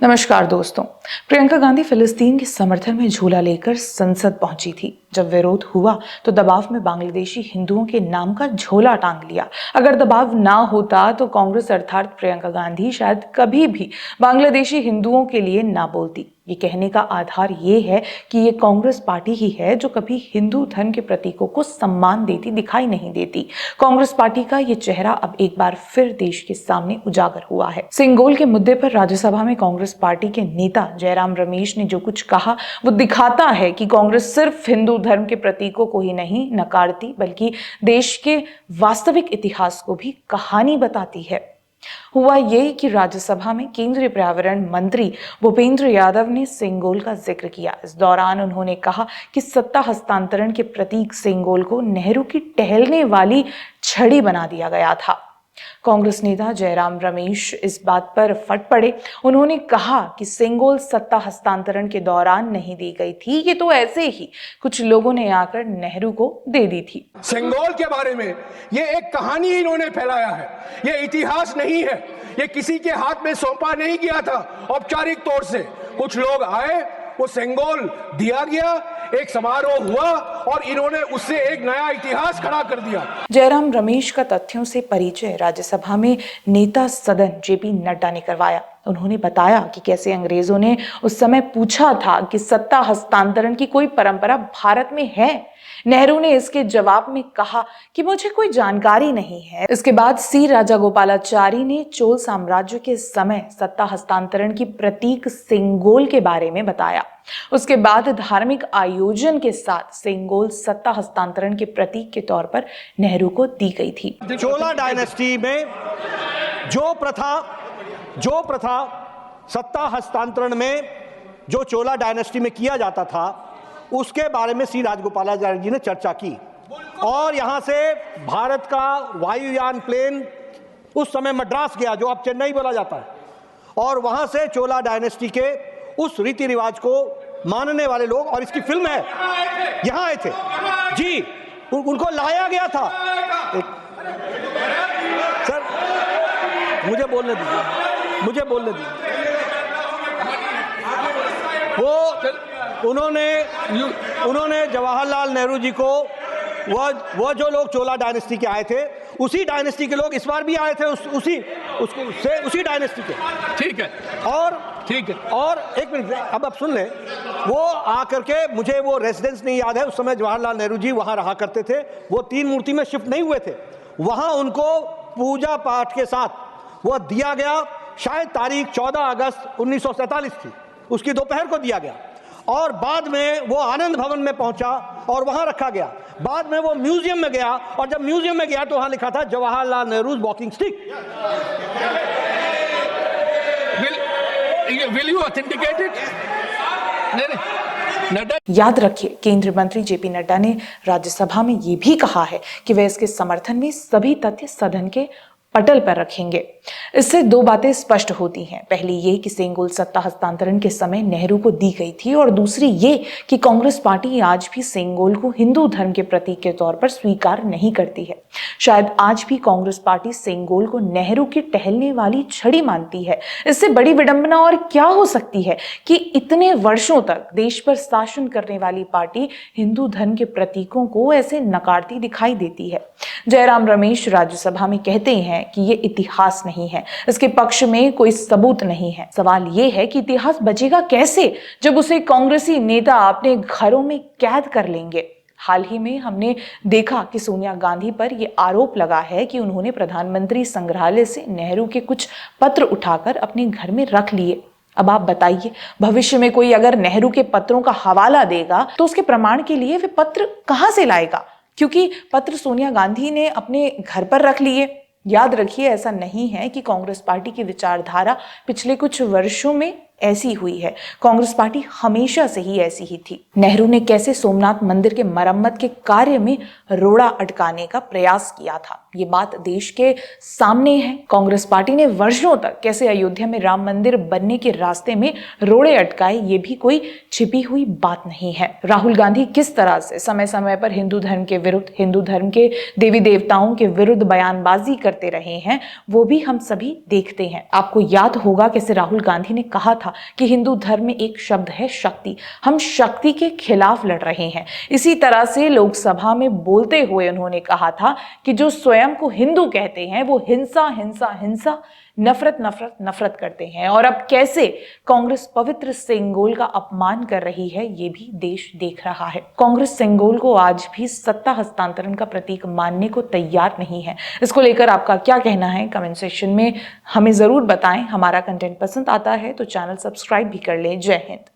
नमस्कार दोस्तों। प्रियंका गांधी फिलिस्तीन के समर्थन में झूला लेकर संसद पहुंची थी। जब विरोध हुआ तो दबाव में बांग्लादेशी हिंदुओं के नाम का झोला टांग लिया। अगर दबाव ना होता तो कांग्रेस अर्थात प्रियंका गांधी शायद कभी भी बांग्लादेशी हिंदुओं के लिए ना बोलती। ये कहने का आधार ये है कि ये कांग्रेस पार्टी ही है जो कभी हिंदू धर्म के प्रतीकों को सम्मान देती दिखाई नहीं देती। कांग्रेस पार्टी का ये चेहरा अब एक बार फिर देश के सामने उजागर हुआ है। सिंगोल के मुद्दे पर राज्यसभा में कांग्रेस पार्टी के नेता जयराम रमेश ने जो कुछ कहा वो दिखाता है कि कांग्रेस सिर्फ हिंदू धर्म के प्रतीकों को ही नहीं नकारती बल्कि देश के वास्तविक इतिहास को भी कहानी बताती है। हुआ ये कि राज्यसभा में केंद्रीय पर्यावरण मंत्री भूपेंद्र यादव ने सिंगोल का जिक्र किया। इस दौरान उन्होंने कहा कि सत्ता हस्तांतरण के प्रतीक सिंगोल को नेहरू की टहलने वाली छड़ी बना दिया गया था। कांग्रेस नेता जयराम रमेश इस बात पर फट पड़े। उन्होंने कहा कि सिंगोल सत्ता हस्तांतरण के दौरान नहीं दी गई थी, ये तो ऐसे ही कुछ लोगों ने आकर नेहरू को दे दी थी। सिंगोल के बारे में ये एक कहानी इन्होंने फैलाया है, ये इतिहास नहीं है, ये किसी के हाथ में सौंपा नहीं गया था औपचारिक तौर से। कुछ लोग आए, वो सिंगोल दिया गया, एक समारोह हुआ और इन्होंने उससे एक नया इतिहास खड़ा कर दिया। जयराम रमेश का तथ्यों से परिचय राज्यसभा में नेता सदन जेपी नड्डा ने करवाया। उन्होंने बताया कि कैसे अंग्रेजों ने उस समय पूछा था कि सत्ता हस्तांतरण की कोई परंपरा भारत में है। नेहरू ने इसके जवाब में कहा कि मुझे कोई जानकारी नहीं है। इसके बाद सी राजागोपालाचारी ने चोल साम्राज्य के समय सत्ता हस्तांतरण की प्रतीक सिंगोल के बारे में बताया। उसके बाद धार्मिक आयोजन के साथ सिंगोल सत्ता हस्तांतरण के प्रतीक के तौर पर नेहरू को दी गई थी। चोला डायनेस्टी में जो प्रथा सत्ता हस्तांतरण में जो चोला डायनेस्टी में किया जाता था उसके बारे में सी राजगोपालाचारी जी ने चर्चा की और यहां से भारत का वायुयान प्लेन उस समय मद्रास गया, जो अब चेन्नई बोला जाता है, और वहां से चोला डायनेस्टी के उस रीति रिवाज को मानने वाले लोग, और इसकी फिल्म है, यहां आए थे जी, उनको लाया गया था। सर मुझे बोलने दीजिए। उन्होंने जवाहरलाल नेहरू जी को वो जो लोग चोला डायनेस्टी के आए थे, उसी डायनेस्टी के लोग इस बार भी आए थे, उसी डायनेस्टी के। ठीक है और एक मिनट, अब आप सुन लें। वो आकर के, मुझे वो रेसिडेंस नहीं याद है, उस समय जवाहरलाल नेहरू जी वहां रहा करते थे। वो 3 मूर्ति में शिफ्ट नहीं हुए थे, वहां उनको पूजा पाठ के साथ वो दिया गया। शायद तारीख 14 अगस्त 1947 थी, उसकी दोपहर को दिया गया और बाद में वो आनंद भवन में पहुंचा और वहां रखा गया। बाद में वो म्यूजियम में गया और जब म्यूजियम में गया तो वहां लिखा था Jawaharlal Nehru walking stick. Will you authenticate it? Nadda. याद रखिए, केंद्रीय मंत्री जेपी नड्डा ने राज्यसभा में ये भी कहा है कि वे इसके समर्थन में सभी तथ्य सदन के पटल पर रखेंगे। इससे 2 बातें स्पष्ट होती हैं। पहली ये कि सिंगोल सत्ता हस्तांतरण के समय नेहरू को दी गई थी और दूसरी ये कि कांग्रेस पार्टी आज भी सिंगोल को हिंदू धर्म के प्रतीक के तौर पर स्वीकार नहीं करती है। शायद आज भी कांग्रेस पार्टी सिंगोल को नेहरू की टहलने वाली छड़ी मानती है। इससे बड़ी विडंबना और क्या हो सकती है कि इतने वर्षों तक देश पर शासन करने वाली पार्टी हिंदू धर्म के प्रतीकों को ऐसे नकारती दिखाई देती है। जयराम रमेश राज्यसभा में कहते हैं कि ये इतिहास नहीं है, इसके पक्ष में कोई सबूत नहीं है। सवाल ये है कि इतिहास बचेगा कैसे जब उसे कांग्रेसी नेता अपने घरों में कैद कर लेंगे। हाल ही में हमने देखा कि सोनिया गांधी पर यह आरोप लगा है कि उन्होंने प्रधानमंत्री संग्रहालय से नेहरू के कुछ पत्र उठाकर अपने घर में रख लिए। अब आप बताइए, भविष्य में कोई अगर नेहरू के पत्रों का हवाला देगा तो उसके प्रमाण के लिए वे पत्र कहां से लाएगा, क्योंकि पत्र सोनिया गांधी ने अपने घर पर रख लिए। याद रखिए, ऐसा नहीं है कि कांग्रेस पार्टी की विचारधारा पिछले कुछ वर्षों में ऐसी हुई है। कांग्रेस पार्टी हमेशा से ही ऐसी ही थी। नेहरू ने कैसे सोमनाथ मंदिर के मरम्मत के कार्य में रोड़ा अटकाने का प्रयास किया था। ये बात देश के सामने है। कांग्रेस पार्टी ने वर्षों तक कैसे अयोध्या में राम मंदिर बनने के रास्ते में रोड़े अटकाए, ये भी कोई छिपी हुई बात नहीं है। राहुल गांधी किस तरह से समय समय पर हिंदू धर्म के विरुद्ध, हिंदू धर्म के देवी देवताओं के विरुद्ध बयानबाजी करते रहे हैं, वो भी हम सभी देखते हैं। आपको याद होगा कैसे राहुल गांधी ने कहा था कि हिंदू धर्म में एक शब्द है शक्ति, हम शक्ति के खिलाफ लड़ रहे हैं। इसी तरह से लोकसभा में बोलते हुए उन्होंने कहा था कि जो स्वयं को हिंदू कहते हैं वो हिंसा हिंसा हिंसा, नफरत नफरत नफरत करते हैं। और अब कैसे कांग्रेस पवित्र सेंगोल का अपमान कर रही है, ये भी देश देख रहा है। कांग्रेस सेंगोल को आज भी सत्ता हस्तांतरण का प्रतीक मानने को तैयार नहीं है। इसको लेकर आपका क्या कहना है, कमेंट सेक्शन में हमें जरूर बताएं। हमारा कंटेंट पसंद आता है तो चैनल सब्सक्राइब भी कर लें। जय हिंद।